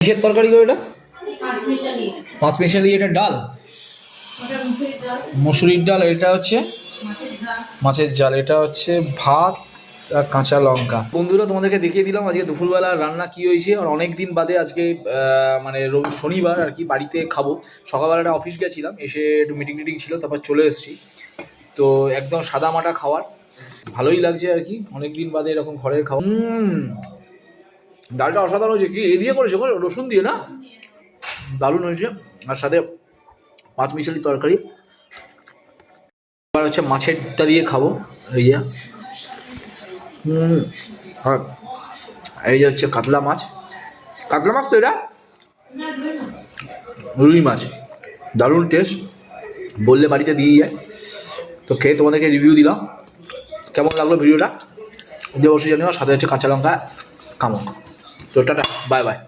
কিসের তরকারি গো এটা? পাঁচ মিশালি। এটা ডাল, মুসুরির ডাল। এটা হচ্ছে মাছের ঝাল। এটা হচ্ছে ভাত আর কাঁচা লঙ্কা। বন্ধুরা, তোমাদেরকে দেখিয়ে দিলাম আজকে দুপুরবেলা রান্না কি হয়েছে। আর অনেক দিন বাদে আজকে মানে শনিবার আর কি বাড়িতে খাবো। সকালবেলাটা অফিস গেছিলাম, এসে একটু মিটিং টিটিং ছিল, তারপর চলে এসেছি। তো একদম সাদা মাটা খাওয়ার, ভালোই লাগছে আর কি, অনেক দিন বাদে এরকম ঘরের খাওয়া। ডালটা অসাধারণ হয়েছে। কি এ দিয়ে করেছে? রসুন দিয়ে না? দারুণ হয়েছে। আর সাথে পাঁচ মিশালি তরকারি। এবার হচ্ছে মাছেরটা দিয়ে খাবো। এই যে আর এই যে হচ্ছে কাতলা মাছ। কাতলা মাছ তো এটা, রুই মাছ। দারুণ টেস্ট, বললে বাড়িতে দিয়ে যায়। তো খেয়ে তোমাদেরকে রিভিউ দিলাম। কেমন লাগলো ভিডিওটা দিয়ে অবশ্যই জানিও। সাথে হচ্ছে কাঁচা লঙ্কা কামড়। তো টাটা, বাই বাই।